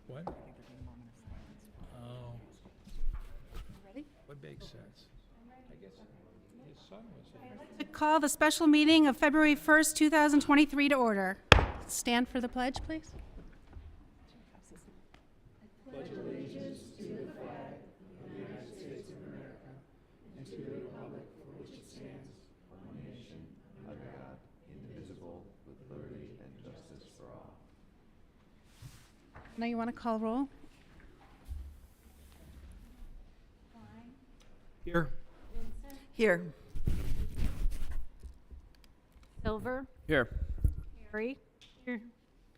What? I think there'd be a moment of silence. Oh, Ready? what makes sense? I guess his son was here. To call the special meeting of February 1st, 2023 to order. Stand for the pledge, please. Now you want to call roll? Here. Here. Silver, Here. Harry. Here.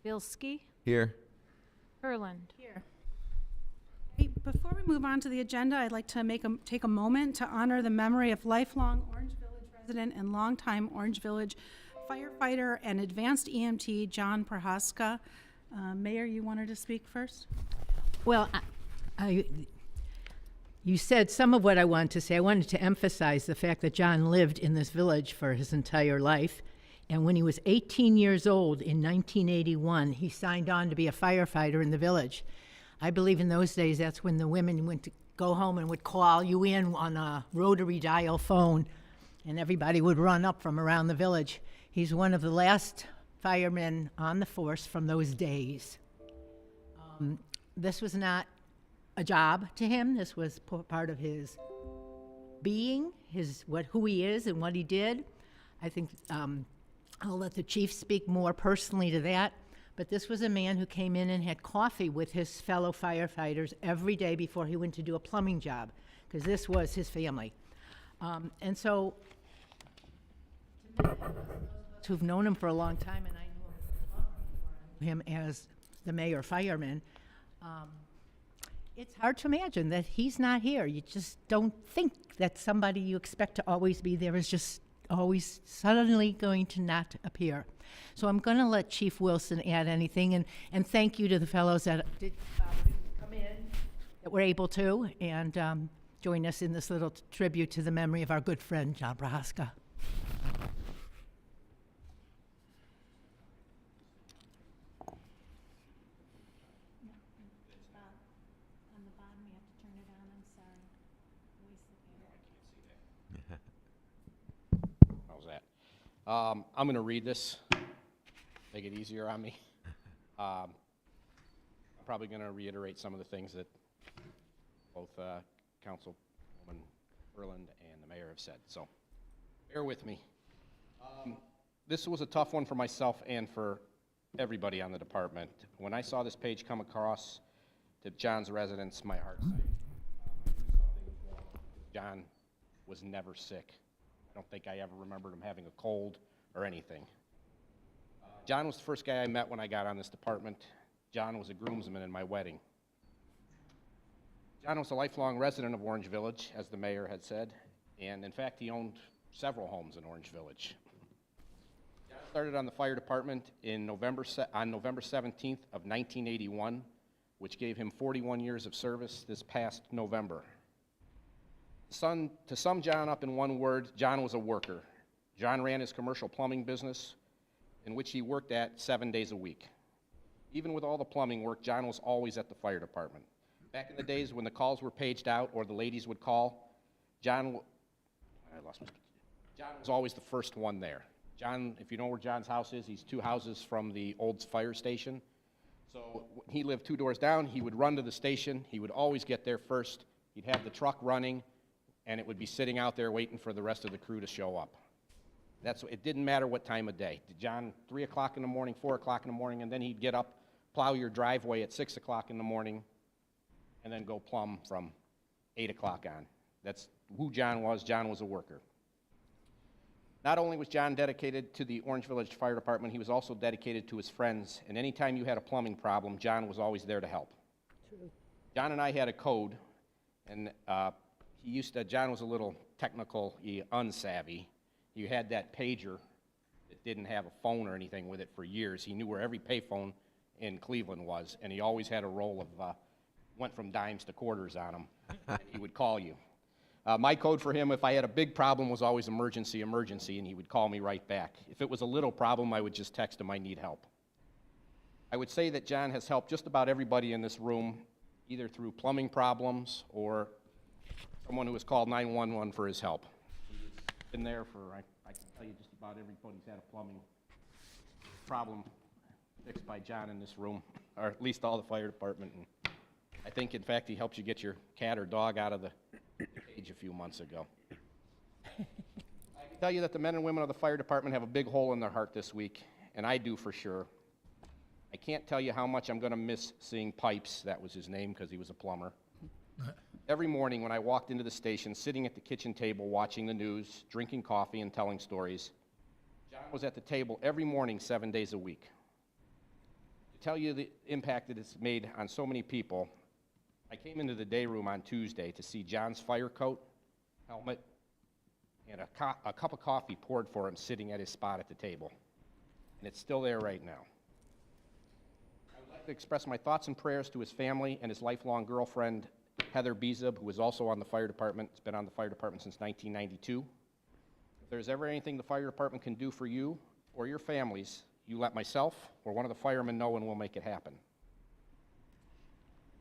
Bilski, Here. Herland. Here. Hey, before we move on to the agenda, I'd like to take a moment to honor the memory of lifelong Orange Village resident and longtime Orange Village firefighter and advanced EMT John Prohaska. Mayor, you wanted to speak first? Well, you said some of what I wanted to say. I wanted to emphasize the fact that John lived in this village for his entire life. And when he was 18 years old in 1981, he signed on to be a firefighter in the village. I believe in those days that's when the women went to go home and would call you in on a rotary dial phone, and everybody would run up from around the village. He's one of the last firemen on the force from those days. This was not a job to him. This was part of his being, who he is and what he did. I think I'll let the chief speak more personally to that. But this was a man who came in and had coffee with his fellow firefighters every day before he went to do a plumbing job, because this was his family. And so, who've known him for a long time, and I knew him as the mayor fireman, it's hard to imagine that he's not here. You just don't think that somebody you expect to always be there is just always suddenly going to not appear. So I'm going to let Chief Wilson add anything, and thank you to the fellows that did come in, that were able to, and join us in this little tribute to the memory of our good friend, John Prohaska. On the bottom, you have to turn it on. I'm sorry. How's that? I'm going to read this, make it easier on me. I'm probably going to reiterate some of the things that both Councilwoman Erland and the mayor have said, so bear with me. This was a tough one for myself and for everybody on the department. When I saw this page come across to John's residence, my heart sank. John was never sick. I don't think I ever remembered him having a cold or anything. John was the first guy I met when I got on this department. John was a groomsman in my wedding. John was a lifelong resident of Orange Village, as the mayor had said, and in fact, he owned several homes in Orange Village. John started on the fire department on November 17th of 1981, which gave him 41 years of service this past November. To sum John up in one word, John was a worker. John ran his commercial plumbing business, in which he worked at 7 days a week. Even with all the plumbing work, John was always at the fire department. Back in the days when the calls were paged out or the ladies would call, John was always the first one there. John, if you know where John's house is, he's 2 houses from the old fire station. So he lived 2 doors down. He would run to the station. He would always get there first. He'd have the truck running, and it would be sitting out there waiting for the rest of the crew to show up. It didn't matter what time of day. John, 3 o'clock in the morning, 4 o'clock in the morning, and then he'd get up, plow your driveway at 6 o'clock in the morning, and then go plumb from 8 o'clock on. That's who John was. John was a worker. Not only was John dedicated to the Orange Village Fire Department, he was also dedicated to his friends, and anytime you had a plumbing problem, John was always there to help. True. John and I had a code, and John was a little technically unsavvy. You had that pager that didn't have a phone or anything with it for years. He knew where every payphone in Cleveland was, and he always had a roll of, went from dimes to quarters on him. He would call you. My code for him, if I had a big problem, was always emergency, emergency, and he would call me right back. If it was a little problem, I would just text him, I need help. I would say that John has helped just about everybody in this room, either through plumbing problems or someone who has called 911 for his help. He's been there for, I can tell you just about everybody's had a plumbing problem fixed by John in this room, or at least all the fire department. And I think, in fact, he helped you get your cat or dog out of the cage a few months ago. I can tell you that the men and women of the fire department have a big hole in their heart this week, and I do for sure. I can't tell you how much I'm going to miss seeing Pipes, that was his name because he was a plumber. Every morning when I walked into the station, sitting at the kitchen table watching the news, drinking coffee and telling stories, John was at the table every morning 7 days a week. To tell you the impact that it's made on so many people, I came into the day room on Tuesday to see John's fire coat, helmet, and a cup of coffee poured for him sitting at his spot at the table. And it's still there right now. I would like to express my thoughts and prayers to his family and his lifelong girlfriend, Heather Bezub, who is also on the fire department. Has been on the fire department since 1992. If there's ever anything the fire department can do for you or your families, you let myself or one of the firemen know and we'll make it happen.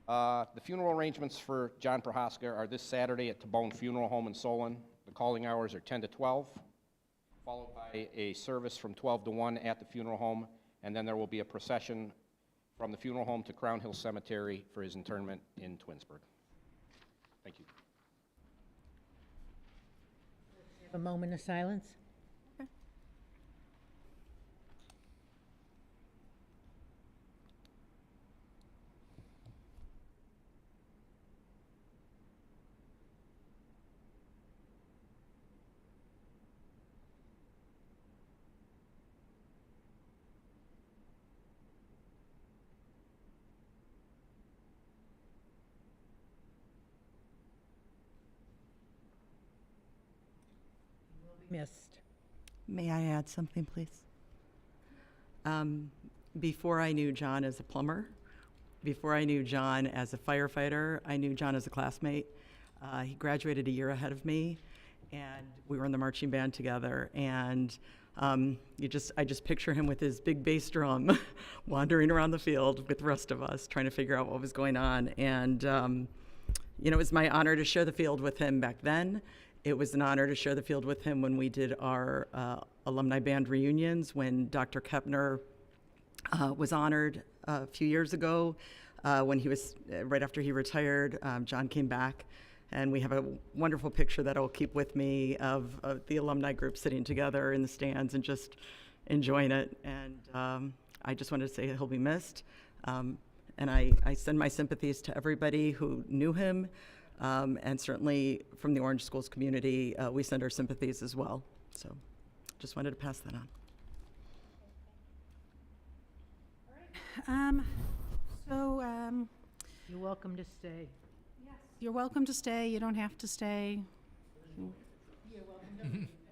The funeral arrangements for John Prohaska are this Saturday at Tabone Funeral Home in Solon. The calling hours are 10 to 12, followed by a service from 12 to 1 at the funeral home, and then there will be a procession from the funeral home to Crown Hill Cemetery for his interment in Twinsburg. Thank you. Have a moment of silence. Missed. May I add something, please? Before I knew John as a plumber, before I knew John as a firefighter, I knew John as a classmate. He graduated a year ahead of me, and we were in the marching band together. And I just picture him with his big bass drum wandering around the field with the rest of us, trying to figure out what was going on. And it was my honor to share the field with him back then. It was an honor to share the field with him when we did our alumni band reunions, when Dr. Kepner was honored a few years ago. When he was, right after he retired, John came back, and we have a wonderful picture that I'll keep with me of the alumni group sitting together in the stands and just enjoying it. And I just wanted to say he'll be missed. And I send my sympathies to everybody who knew him. And certainly from the Orange Schools community, we send our sympathies as well. So just wanted to pass that on. You're welcome to stay. You're welcome to stay. You don't have to stay.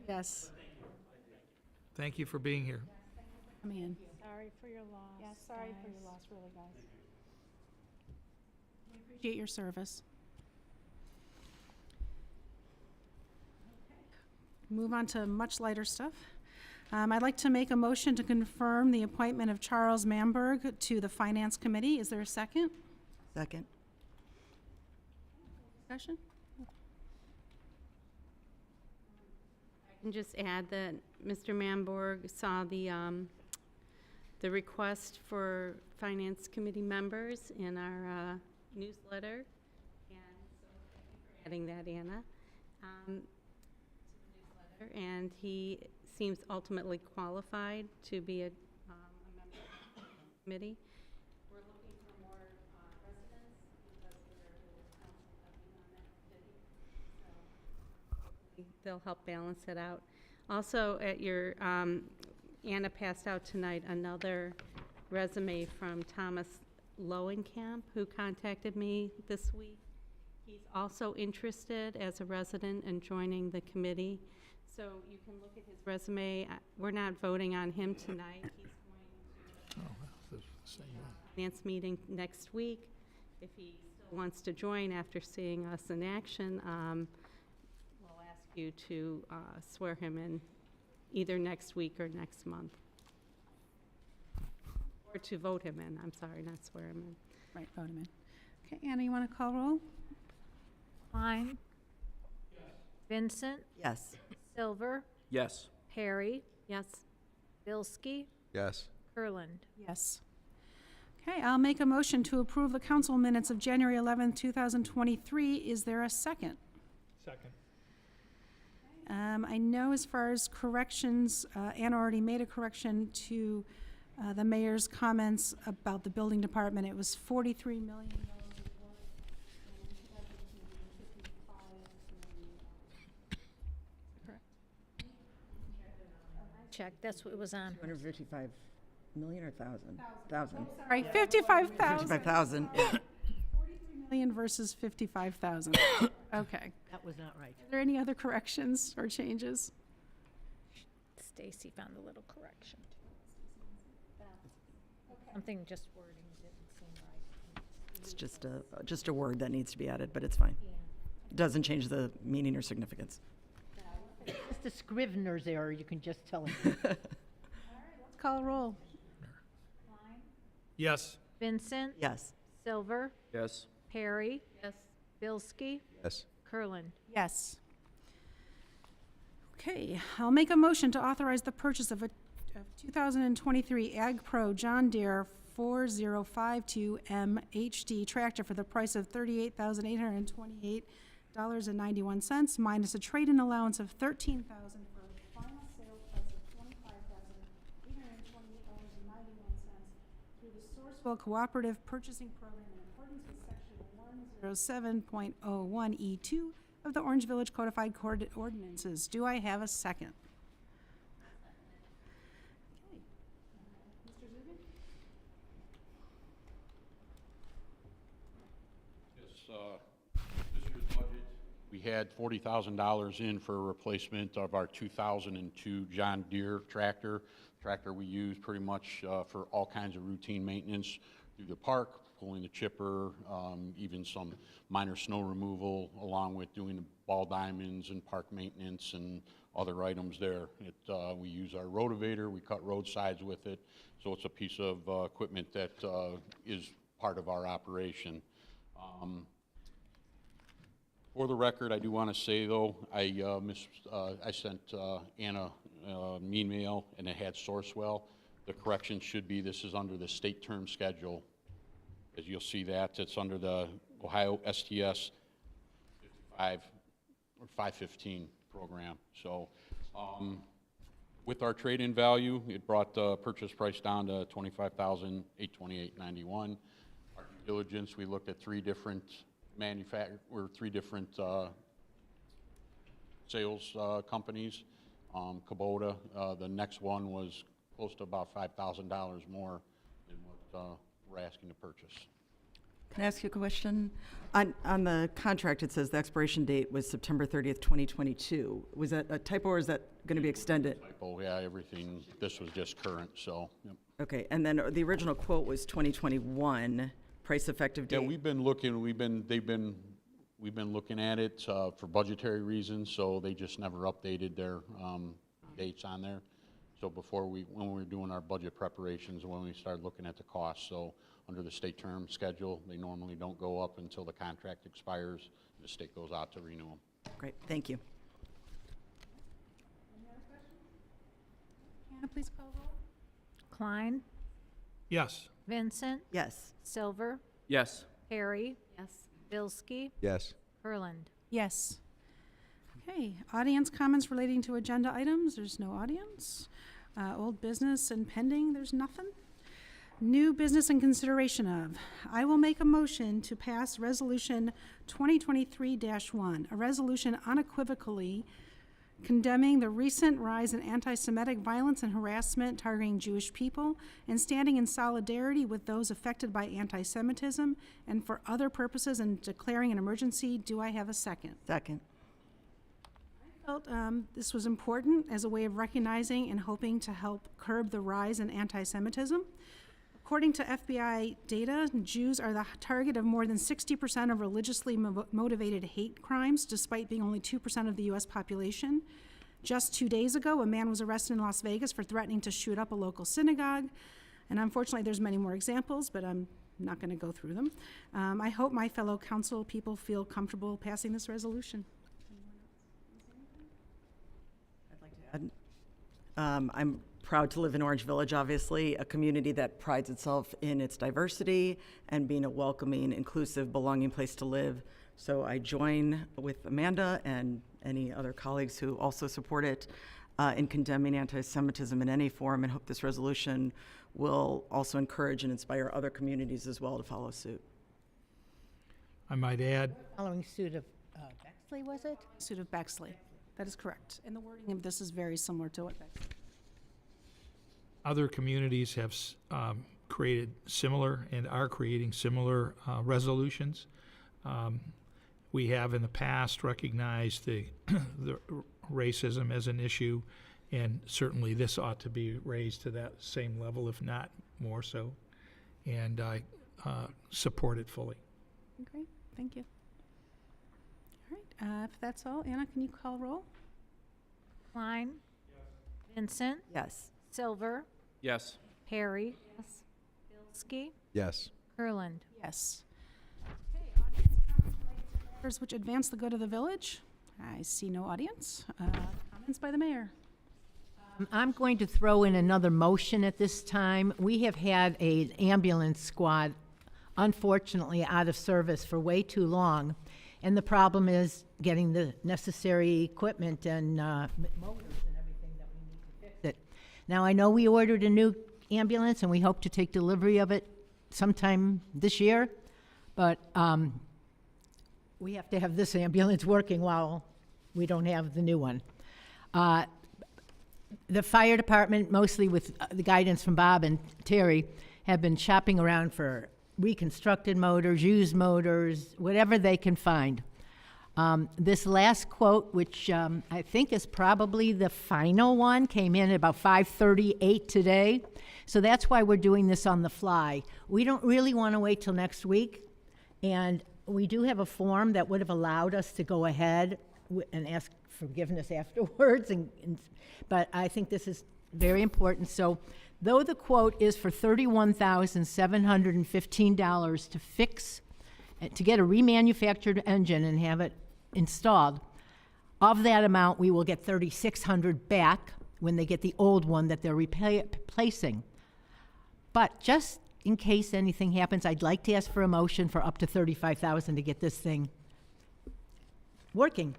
Yes, Thank you for being here. come in. Sorry for your loss. Yeah, sorry for your guys. loss, really, guys. Appreciate your service. Move on to much lighter stuff. I'd like to make a motion to confirm the appointment of Charles Manberg to the Finance Committee. Is there a second? Second. Discussion? I can just add that Mr. Manborg saw the request for Finance Committee members in our newsletter, and so thank you for adding that, Anna, to the newsletter. And he seems ultimately qualified to be a member of the committee. We're looking for more residents because we're council heavy on that committee. So they'll help balance it out. Also, at your, Anna passed out tonight another resume from Thomas Lowenkamp, who contacted me this week. He's also interested as a resident in joining the committee. So you can look at his resume. We're not voting on him tonight. He's going to the finance meeting next week. If he still wants to join after seeing us in action, we'll ask you to swear him in either next week or next month. Or Or to vote him in, I'm sorry, not swear him in. Right, vote him in. Okay, Anna, you want to call roll? Klein. Vincent, Yes. Silver, Yes. Perry, Yes. Bilski, Yes. Kurland. Yes. Okay, I'll make a motion to approve the council minutes of January 11th, 2023. Is there a second? Second. I know as far as corrections, Anna already made a correction to the mayor's comments about the building department. It was $43 million. Check, that's what it was on. 255 million or 1,000? 1,000. Sorry, 55,000. 55,000. Million versus 55,000. Okay. That was not right. Are there any other corrections or changes? Stacy found a little correction. Something just wording didn't seem right. It's just a word that needs to be added, but it's fine. Doesn't change the meaning or significance. Just a Scrivener's error, you can just tell him. Let's call a roll. Yes. Vincent, Yes. Silver, Yes. Perry, Yes. Bilski, Yes. Kurland. Yes. Okay, I'll make a motion to authorize the purchase of a 2023 Ag Pro John Deere 4052M HD tractor for the price of $38,828.91 minus a trade-in allowance of $13,000 for a final sale price of $25,828.91 through the Sourcewell Cooperative Purchasing Program in accordance with Section 107.01E2 of the Orange Village Codified Ordinances. Do I have a second? This year's budget, we had $40,000 in for a replacement of our 2002 John Deere tractor. Tractor we use pretty much for all kinds of routine maintenance through the park, pulling the chipper, even some minor snow removal, along with doing the ball diamonds and park maintenance and other items there. We use our rotavator, we cut roadsides with it, so it's a piece of equipment that is part of our operation. For the record, I do want to say, though, I sent Anna an email, and it had Sourcewell. The correction should be, this is under the state term schedule. As you'll see that, it's under the Ohio STS 55 or 515 program. So with our trade-in value, it brought the purchase price down to $25,828.91. Our due diligence, we looked at three different sales companies. Kubota, the next one was close to about $5,000 more than what we're asking to purchase. Can I ask you a question? On the contract, it says the expiration date was September 30th, 2022. Was that a typo, or is that going to be extended? Typo, yeah, everything, this was just current, so, yep. Okay, and then the original quote was 2021, price effective Yeah, date? we've been looking at it for budgetary reasons, so they just never updated their dates on there. So when we were doing our budget preparations, when we started looking at the costs, so under the state term schedule, they normally don't go up until the contract expires. The state goes out to renew them. Great, thank you. Anna, please call roll. Klein, Yes. Vincent, Yes. Silver, Yes. Perry, Yes. Bilski, Yes. Kurland. Yes. Okay, audience comments relating to agenda items, there's no audience. Old business and pending, there's nothing. New business and consideration of. I will make a motion to pass Resolution 2023-1, a resolution unequivocally condemning the recent rise in anti-Semitic violence and harassment targeting Jewish people, and standing in solidarity with those affected by anti-Semitism, and for other purposes, and declaring an emergency. Do I have a second? Second. I felt this was important as a way of recognizing and hoping to help curb the rise in anti-Semitism. According to FBI data, Jews are the target of more than 60% of religiously motivated hate crimes, despite being only 2% of the U.S. population. Just 2 days ago, a man was arrested in Las Vegas for threatening to shoot up a local synagogue. And unfortunately, there's many more examples, but I'm not going to go through them. I hope my fellow council people feel comfortable passing this resolution. I'd like to add, I'm proud to live in Orange Village, obviously, a community that prides itself in its diversity and being a welcoming, inclusive, belonging place to live. So I join with Amanda and any other colleagues who also support it in condemning anti-Semitism in any form, and hope this resolution will also encourage and inspire other communities as well to follow suit. I might add, Following suit of Bexley, was it? Suit of Bexley. That is correct. And the wording of this is very similar to what Bexley. other communities have created similar and are creating similar resolutions. We have in the past recognized the racism as an issue, and certainly this ought to be raised to that same level, if not more so. And I support it fully. Great, thank you. All right, if that's all, Anna, can you call roll? Klein. Vincent. Yes. Silver. Yes. Perry. Bilski. Yes. Kurland. Yes. Okay, audience comments related to matters which advance the good of the village. I see no audience. Comments by the mayor. I'm going to throw in another motion at this time. We have had an ambulance squad, unfortunately, out of service for way too long. And the problem is getting the necessary equipment and motors and everything that we need to fix it. Now, I know we ordered a new ambulance and we hope to take delivery of it sometime this year, but we have to have this ambulance working while we don't have the new one. The fire department, mostly with the guidance from Bob and Terry, have been shopping around for reconstructed motors, used motors, whatever they can find. This last quote, which I think is probably the final one, came in at about 5:38 today. So that's why we're doing this on the fly. We don't really want to wait till next week. And we do have a form that would have allowed us to go ahead and ask forgiveness afterwards. But I think this is very important. So though the quote is for $31,715 to fix, to get a remanufactured engine and have it installed, of that amount, we will get $3,600 back when they get the old one that they're replacing. But just in case anything happens, I'd like to ask for a motion for up to $35,000 to get this thing working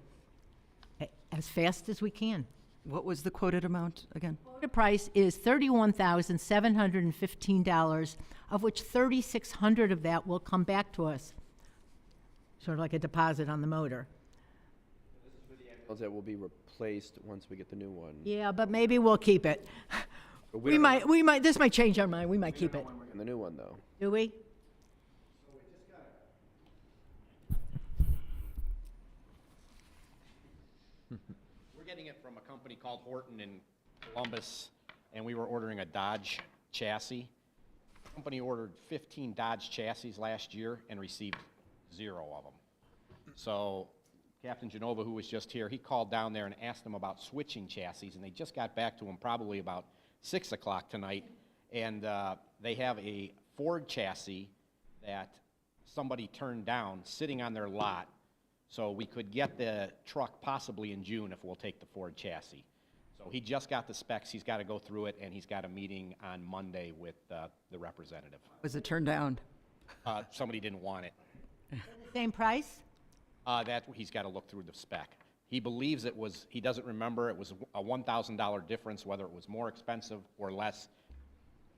as fast as we can. What was the quoted amount again? The price is $31,715, of which $3,600 of that will come back to us, sort of like a deposit on the motor. That will be replaced once we get the new one. Yeah, but maybe we'll keep it. But We might, this might change our mind, we might keep it. And the new one, though. Do we? We're getting it from a company called Horton in Columbus, and we were ordering a Dodge chassis. The company ordered 15 Dodge chassis last year and received 0 of them. So Captain Genova, who was just here, he called down there and asked them about switching chassis, and they just got back to him probably about 6 o'clock tonight, and they have a Ford chassis that somebody turned down sitting on their lot, so we could get the truck possibly in June if we'll take the Ford chassis. So he just got the specs, he's got to go through it, and he's got a meeting on Monday with the representative. Was it turned down? Somebody didn't want it. Same price? That he's got to look through the spec. He believes it was, he doesn't remember, it was a $1,000 difference, whether it was more expensive or less.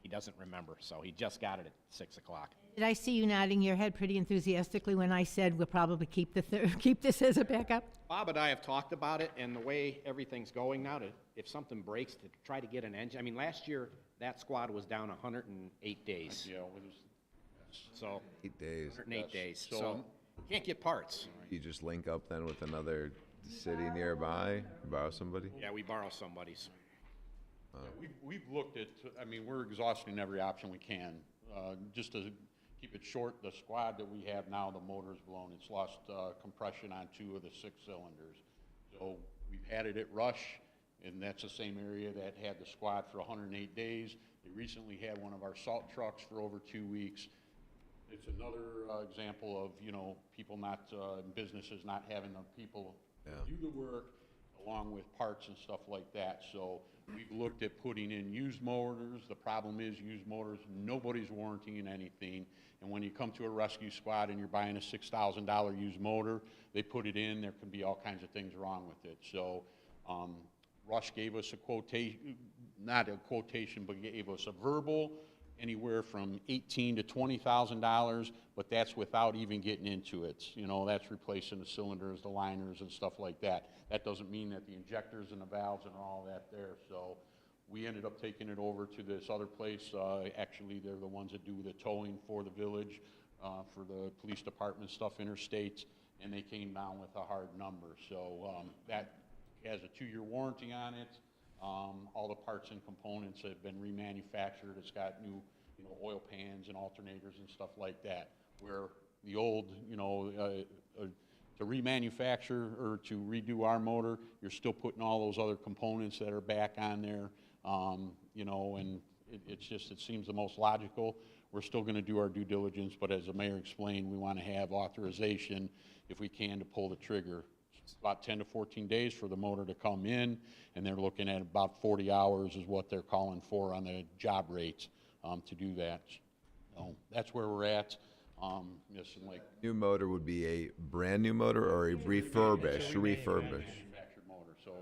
He doesn't remember, so he just got it at 6 o'clock. Did I see you nodding your head pretty enthusiastically when I said we'll probably keep keep this as a backup? Bob and I have talked about it, and the way everything's going now, if something breaks, to try to get an engine. I mean, last year, that squad was down 108 days. Yeah, it was, So, 8 days. 108 days. So- So, can't get parts. You just link up then with another city nearby, borrow somebody? Yeah, we borrow somebody's. we've looked at, I mean, we're exhausting every option we can. Just to keep it short, the squad that we have now, the motor's blown. It's lost compression on 2 of the 6 cylinders. So we've had it at Rush, and that's the same area that had the squad for 108 days. They recently had one of our salt trucks for over 2 weeks. It's another example of, you know, people not, businesses not having the people do the work along with parts and stuff like that. So we've looked at putting in used motors. The problem is used motors, nobody's warrantying anything. And when you come to a rescue squad and you're buying a $6,000 used motor, they put it in, there can be all kinds of things wrong with it. So Rush gave us a quotation, not a quotation, but gave us a verbal, anywhere from $18,000 to $20,000, but that's without even getting into it. You know, that's replacing the cylinders, the liners, and stuff like that. That doesn't mean that the injectors and the valves and all that there. So we ended up taking it over to this other place. Actually, they're the ones that do the towing for the village, for the police department stuff, interstate, and they came down with a hard number. So that has a 2-year warranty on it. All the parts and components have been remanufactured. It's got new, you know, oil pans and alternators and stuff like that. Where the old, you know, to remanufacture or to redo our motor, you're still putting all those other components that are back on there, you know, and it's just, it seems the most logical. We're still going to do our due diligence, but as the mayor explained, we want to have authorization, if we can, to pull the trigger. It's about 10 to 14 days for the motor to come in, and they're looking at about 40 hours is what they're calling for on the job rates to do that. So that's where we're at. Yes, and like New motor would be a brand new motor or a refurbished? manufactured motor, so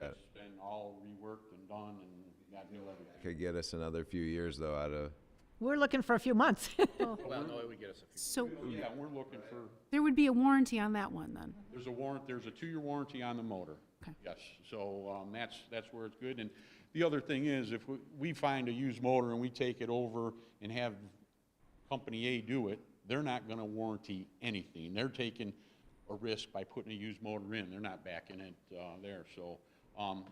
it's been all reworked and done and got new everything. Could get us another few years though out of, We're looking for a few months. Well, no, it would get us a few. So Yeah, we're looking for, there would be a warranty on that one then? there's a 2-year warranty on the motor. Okay. Yes, so that's where it's good. And the other thing is, if we find a used motor and we take it over and have Company A do it, they're not gonna warranty anything. They're taking a risk by putting a used motor in. They're not backing it there. So,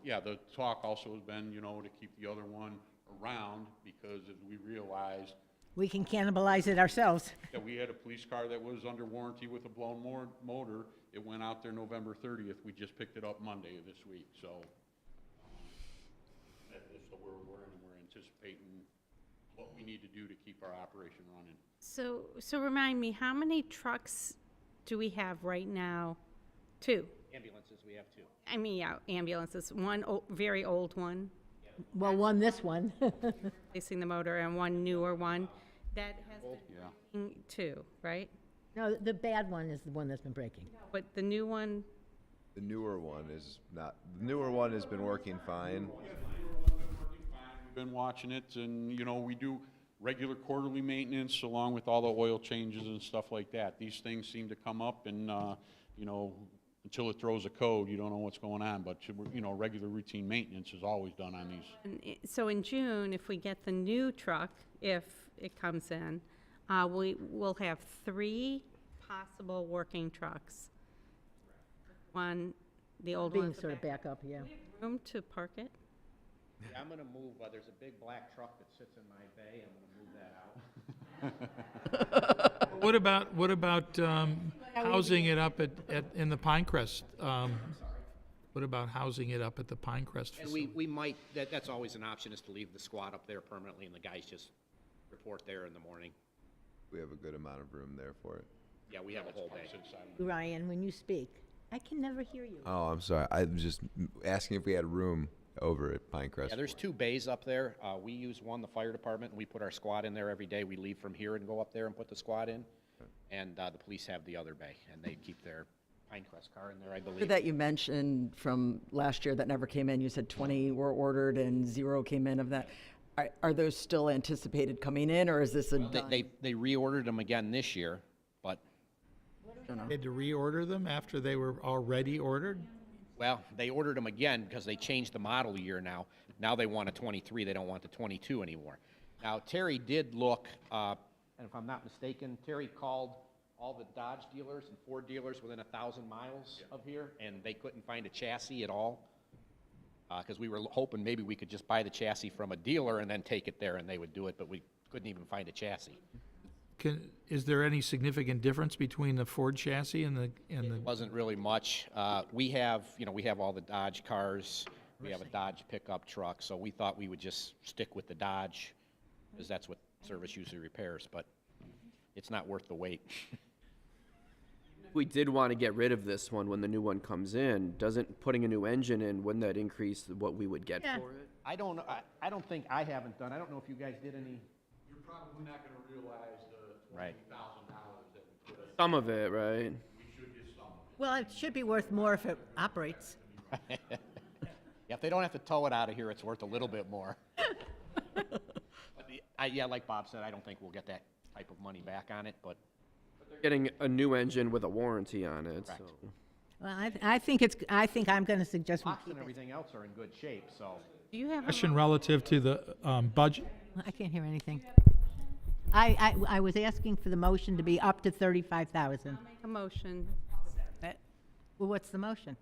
yeah, the talk also has been, you know, to keep the other one around, because as we realized We can cannibalize it ourselves. that we had a police car that was under warranty with a blown motor. It went out there November 30th. We just picked it up Monday of this week. So that is where we're in, and we're anticipating what we need to do to keep our operation running. So remind me, how many trucks do we have right now? 2. Ambulances, we have 2. I mean, yeah, ambulances, one very old one, Well, this one. replacing the motor, and one newer one. That has Yeah. been 2, right? No, the bad one is the one that's been breaking. But the new one, the newer one is not, the newer one has been working fine. We've been watching it, and, you know, we do regular quarterly maintenance along with all the oil changes and stuff like that. These things seem to come up, and, you know, until it throws a code, you don't know what's going on. But, you know, regular routine maintenance is always done on these. so in June, if we get the new truck, if it comes in, we will have 3 possible working trucks. One, the old Being one's sort of back up, yeah. room to park it. Yeah, I'm gonna move, there's a big black truck that sits in my bay, I'm gonna move that out. What about housing it up in the Pinecrest? What about housing it up at the Pinecrest And facility? we might, that's always an option, is to leave the squad up there permanently, and the guys just report there in the morning. We have a good amount of room there for it. Yeah, we have a whole day. Ryan, when you speak, I can never hear you. Oh, I'm sorry. I was just asking if we had room over at Pinecrest. Yeah, there's 2 bays up there. We use one, the fire department, and we put our squad in there every day. We leave from here and go up there and put the squad in. And the police have the other bay, and they keep their Pinecrest car in there, I believe. That you mentioned from last year that never came in, you said 20 were ordered and 0 came in of that. Are those still anticipated coming in, or is this a done? They reordered them again this year, but, Had to reorder them after they were already ordered? well, they ordered them again because they changed the model year now. Now they want a 23, they don't want the 22 anymore. Now, Terry did look, and if I'm not mistaken, Terry called all the Dodge dealers and Ford dealers within 1,000 miles of here, and they couldn't find a chassis at all. Because we were hoping maybe we could just buy the chassis from a dealer and then take it there and they would do it, but we couldn't even find a chassis. Is there any significant difference between the Ford chassis and the? Wasn't really much. We have all the Dodge cars. We have a Dodge pickup truck, so we thought we would just stick with the Dodge, because that's what service usually repairs, but it's not worth the wait. If we did want to get rid of this one when the new one comes in, doesn't putting a new engine in, wouldn't that increase what we would get Yeah. for it? I don't know, I don't think, I haven't done, I don't know if you guys did any. You're probably not gonna realize the Right. $20,000 that we put in. Some of it, right? We should get some of it. Well, it should be worth more if it operates. Yeah, if they don't have to tow it out of here, it's worth a little bit more. But yeah, like Bob said, I don't think we'll get that type of money back on it, but Getting a new engine with a warranty on it, Correct. so. Well, I think I'm going to suggest we locks keep and it. everything else are in good shape, so. Do you have a Question relative to the budget. I can't hear anything. I was asking for the motion to be up to 35,000. make a motion? Well, what's the motion?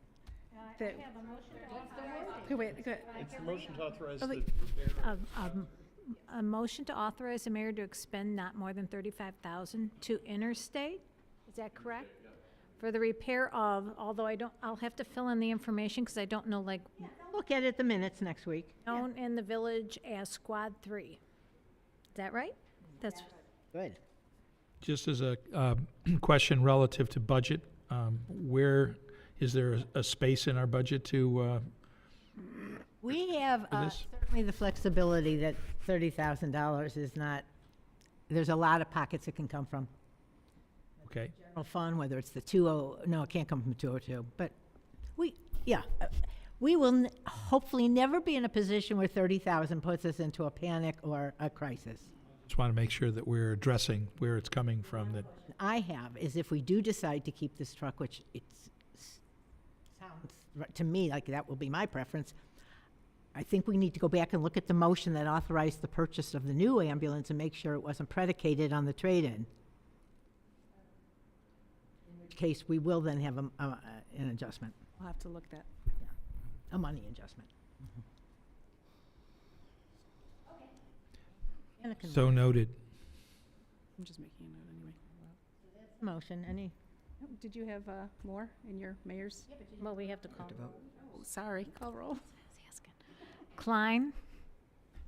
Okay, wait, good. A motion to authorize the mayor to expend not more than 35,000 to Interstate, is that correct? For the repair of, although I'll have to fill in the information because I don't know, like, Look at it the minutes next week. known in the village as Squad 3. Is that right? That's, Good. Just as a question relative to budget, where is there a space in our budget to, We have For this? certainly the flexibility that $30,000 is not, there's a lot of pockets it can come from. okay? General fund, whether it's the 20, no, it can't come from 202, but we will hopefully never be in a position where 30,000 puts us into a panic or a crisis. Just want to make sure that we're addressing where it's coming from, that, I have is if we do decide to keep this truck, which sounds to me like that will be my preference, I think we need to go back and look at the motion that authorized the purchase of the new ambulance and make sure it wasn't predicated on the trade-in. In which case, we will then have an adjustment, We'll have to look that. a money adjustment. Anna can so noted. I'm just making a note anyway. motion, any? Did you have more in your mayor's? well, we have to call. Oh, sorry, call roll. Klein,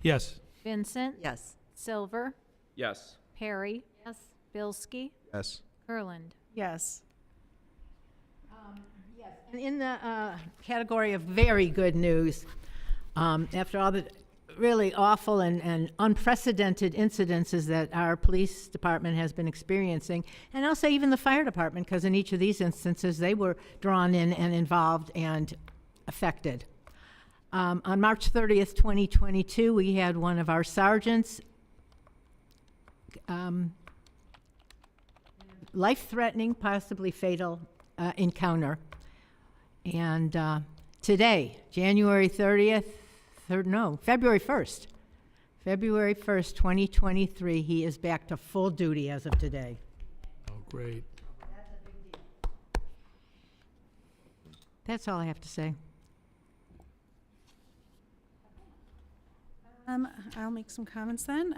Yes, Vincent, Yes. Silver, Yes. Perry, Yes. Bilski, Yes. Kurland. Yes. And in the category of very good news, after all the really awful and unprecedented incidences that our police department has been experiencing, and I'll say even the fire department, because in each of these instances, they were drawn in and involved and affected. On March 30th, 2022, we had one of our sergeants life-threatening, possibly fatal encounter. And today, January 30th, February 1st, February 1st, 2023, he is back to full duty as of today. oh, great. That's all I have to say. I'll make some comments then.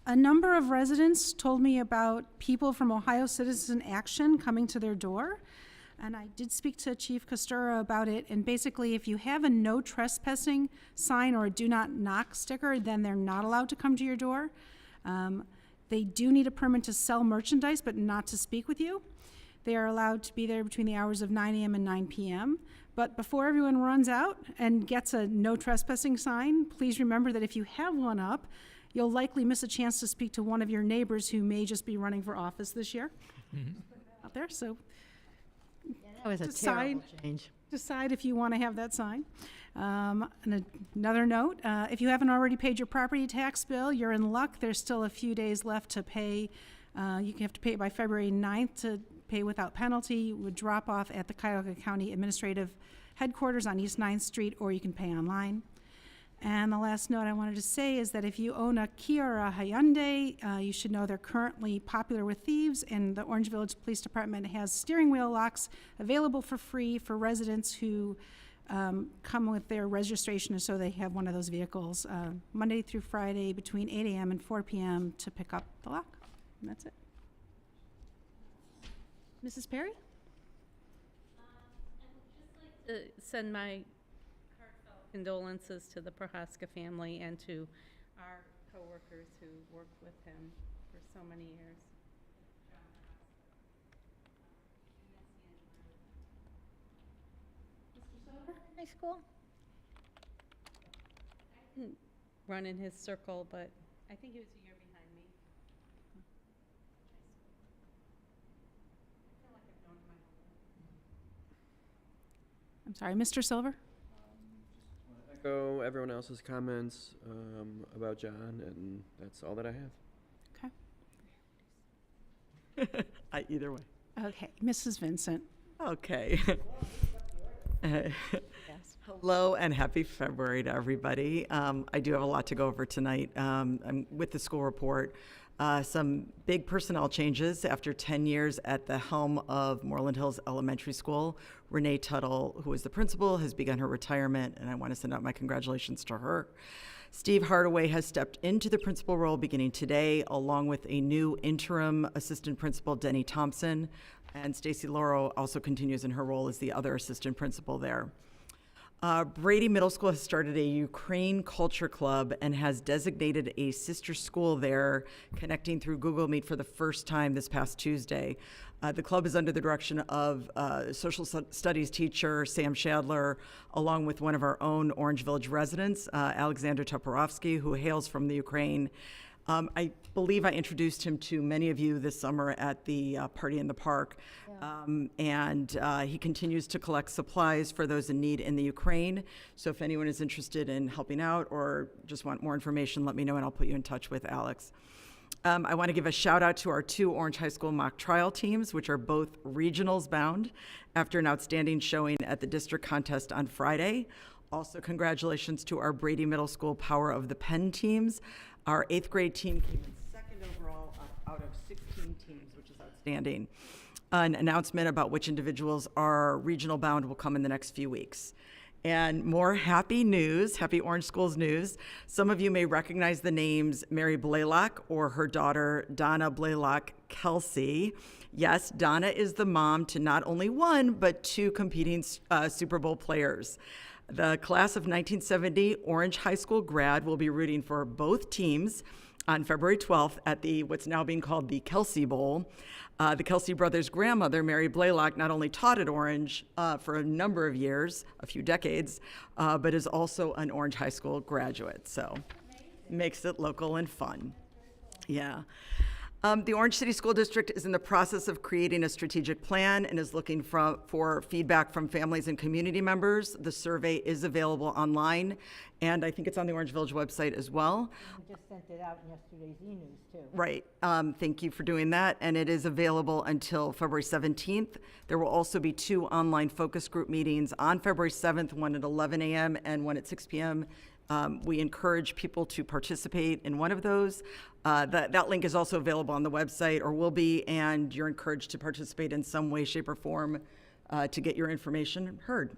A number of residents told me about people from Ohio Citizen Action coming to their door. And I did speak to Chief Costura about it. And basically, if you have a no trespassing sign or a do not knock sticker, then they're not allowed to come to your door. They do need a permit to sell merchandise, but not to speak with you. They are allowed to be there between the hours of 9 a.m. and 9 p.m. But before everyone runs out and gets a no trespassing sign, please remember that if you have one up, you'll likely miss a chance to speak to one of your neighbors who may just be running for office this year out there. So That was a Decide. terrible change. decide if you want to have that sign. And another note, if you haven't already paid your property tax bill, you're in luck. There's still a few days left to pay. You have to pay it by February 9th to pay without penalty. It would drop off at the Cuyahoga County Administrative Headquarters on East 9th Street, or you can pay online. And the last note I wanted to say is that if you own a Kia or a Hyundai, you should know they're currently popular with thieves, and the Orange Village Police Department has steering wheel locks available for free for residents who come with their registration, so they have one of those vehicles Monday through Friday between 8 a.m. and 4 p.m. to pick up the lock. And that's it. Mrs. Perry? To send my heartfelt condolences to the Prohaska family and to our coworkers who worked with him for so many years. High school? I didn't run in his circle, but I think he was a year behind me. I'm sorry, Mr. Silver? Echo everyone else's comments about John, and that's all that I have. Either way. Okay, Mrs. Vincent. Okay. Hello and happy February to everybody. I do have a lot to go over tonight. I'm with the school report. Some big personnel changes after 10 years at the helm of Moreland Hills Elementary School. Renee Tuttle, who is the principal, has begun her retirement, and I want to send out my congratulations to her. Steve Hardaway has stepped into the principal role beginning today, along with a new interim assistant principal, Denny Thompson, and Stacy Lauro also continues in her role as the other assistant principal there. Brady Middle School has started a Ukraine Culture Club and has designated a sister school there, connecting through Google Meet for the first time this past Tuesday. The club is under the direction of social studies teacher Sam Shadler, along with one of our own Orange Village residents, Alexander Toporovsky, who hails from the Ukraine. I believe I introduced him to many of you this summer at the party in the park. And he continues to collect supplies for those in need in the Ukraine. So if anyone is interested in helping out or just want more information, let me know and I'll put you in touch with Alex. I want to give a shout out to our 2 Orange High School mock trial teams, which are both regionals bound after an outstanding showing at the district contest on Friday. Also, congratulations to our Brady Middle School Power of the Pen teams. Our 8th grade team came in 2nd overall out of 16 teams, which is outstanding. An announcement about which individuals are regional bound will come in the next few weeks. And more happy news, happy Orange Schools news. Some of you may recognize the names Mary Blaylock or her daughter Donna Blaylock Kelsey. Yes, Donna is the mom to not only 1, but 2 competing Super Bowl players. The class of 1970 Orange High School grad will be rooting for both teams on February 12th at the what's now being called the Kelsey Bowl. The Kelsey brothers' grandmother, Mary Blaylock, not only taught at Orange for a number of years, a few decades, but is also an Orange High School graduate. So makes it local and fun. Yeah. The Orange City School District is in the process of creating a strategic plan and is looking for feedback from families and community members. The survey is available online, and I think it's on the Orange Village website as well. We just sent it out in yesterday's e-news, too. Right. Thank you for doing that, and it is available until February 17th. There will also be 2 online focus group meetings on February 7th, one at 11 a.m. and one at 6 p.m. We encourage people to participate in one of those. That link is also available on the website, or will be, and you're encouraged to participate in some way, shape, or form to get your information heard.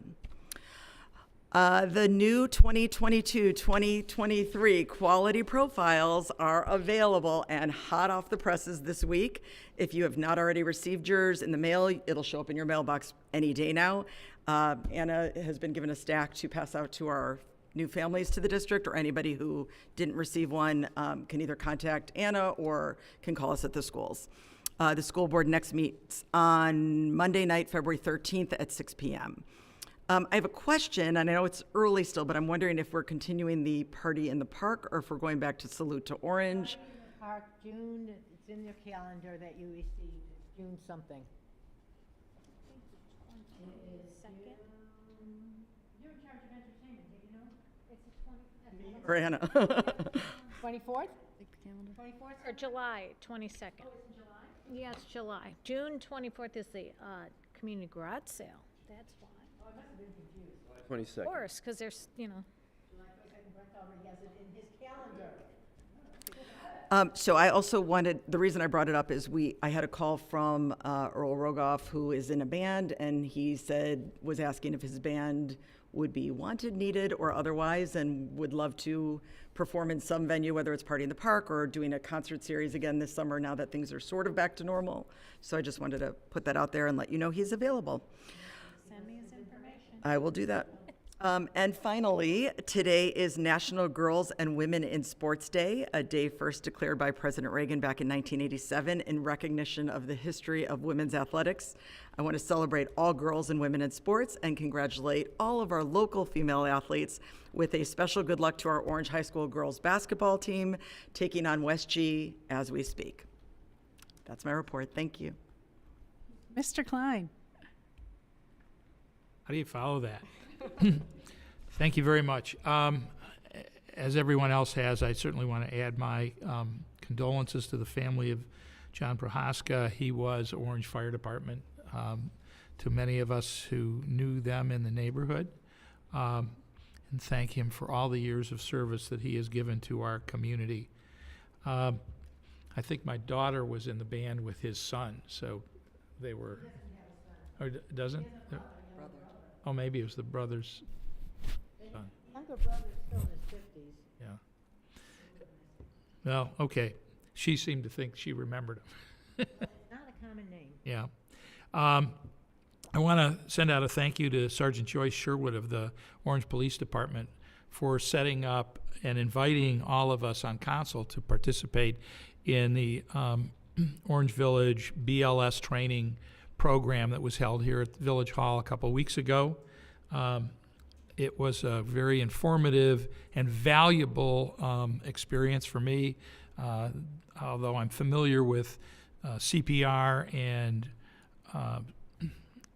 The new 2022-2023 quality profiles are available and hot off the presses this week. If you have not already received yours in the mail, it'll show up in your mailbox any day now. Anna has been given a stack to pass out to our new families to the district, or anybody who didn't receive one can either contact Anna or can call us at the schools. The school board next meets on Monday night, February 13th at 6 p.m. I have a question, and I know it's early still, but I'm wondering if we're continuing the party in the park or if we're going back to Salute to Orange. Park, June, it's in your calendar that you received, it's June something. You're in charge of entertainment, do you know? It's the 20th. Or Anna. 24th? 24th or July 22nd? Oh, it's in July? Yeah, it's July. June 24th is the community garage sale. That's why. 22nd. Of course, because there's, you know. Brent already has it in his calendar. So I also wanted, the reason I brought it up is I had a call from Earl Rogoff, who is in a band, and he was asking if his band would be wanted, needed, or otherwise, and would love to perform in some venue, whether it's Party in the Park or doing a concert series again this summer now that things are sort of back to normal. So I just wanted to put that out there and let you know he's available. Send me his information. I will do that. And finally, today is National Girls and Women in Sports Day, a day first declared by President Reagan back in 1987 in recognition of the history of women's athletics. I want to celebrate all girls and women in sports and congratulate all of our local female athletes with a special good luck to our Orange High School girls basketball team taking on West G as we speak. That's my report. Thank you. Mr. Klein. How do you follow that? Thank you very much. As everyone else has, I certainly want to add my condolences to the family of John Prohaska. He was Orange Fire Department to many of us who knew them in the neighborhood. And thank him for all the years of service that he has given to our community. I think my daughter was in the band with his son, so they were. Or doesn't? Oh, maybe it was the brother's son. Younger brother's still in his 50s. Yeah. Well, okay. She seemed to think she remembered him. Not a common name. Yeah. I want to send out a thank you to Sergeant Joyce Sherwood of the Orange Police Department for setting up and inviting all of us on council to participate in the Orange Village BLS training program that was held here at Village Hall a couple weeks ago. It was a very informative and valuable experience for me, although I'm familiar with CPR and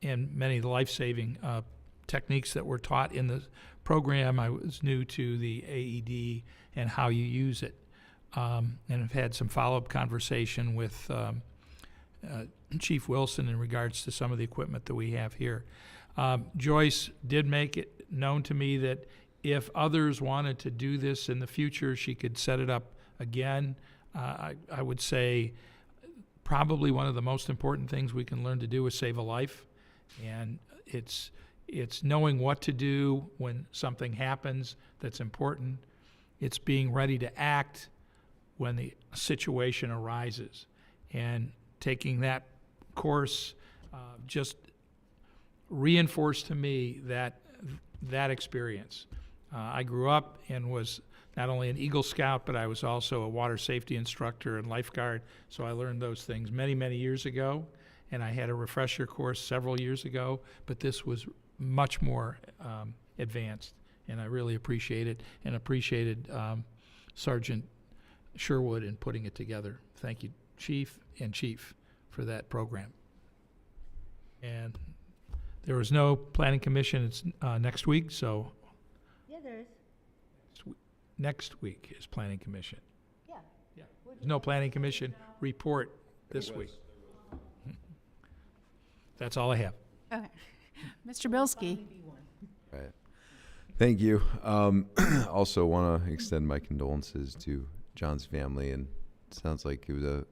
many of the life-saving techniques that were taught in the program. I was new to the AED and how you use it, and have had some follow-up conversation with Chief Wilson in regards to some of the equipment that we have here. Joyce did make it known to me that if others wanted to do this in the future, she could set it up again. I would say probably one of the most important things we can learn to do is save a life, and it's knowing what to do when something happens that's important. It's being ready to act when the situation arises, and taking that course just reinforced to me that experience. I grew up and was not only an Eagle Scout, but I was also a water safety instructor and lifeguard, so I learned those things many, many years ago, and I had a refresher course several years ago, but this was much more advanced, and I really appreciate it, and appreciated Sergeant Sherwood in putting it together. Thank you, Chief and Chief, for that program. And there was no planning commission. It's next week, so Yeah, there is. next week is planning commission. Yeah. Yeah. There's no planning commission report this week. That's all I have. Okay. Mr. Bilski. Right. Thank you. Also want to extend my condolences to John's family, and it sounds like he was a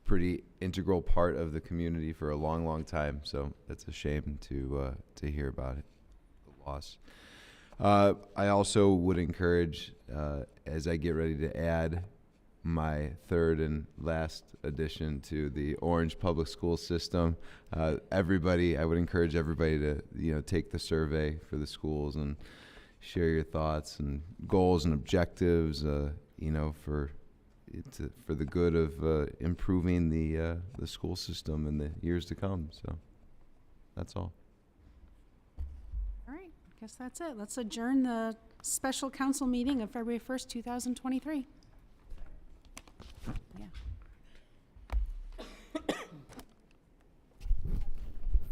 pretty integral part of the community for a long, long time. So that's a shame to hear about it, the loss. I also would encourage, as I get ready to add my third and last addition to the Orange Public School System, I would encourage everybody to, take the survey for the schools and share your thoughts and goals and objectives, for the good of improving the school system in the years to come. So that's all. All right, guess that's it. Let's adjourn the special council meeting of February 1st, 2023.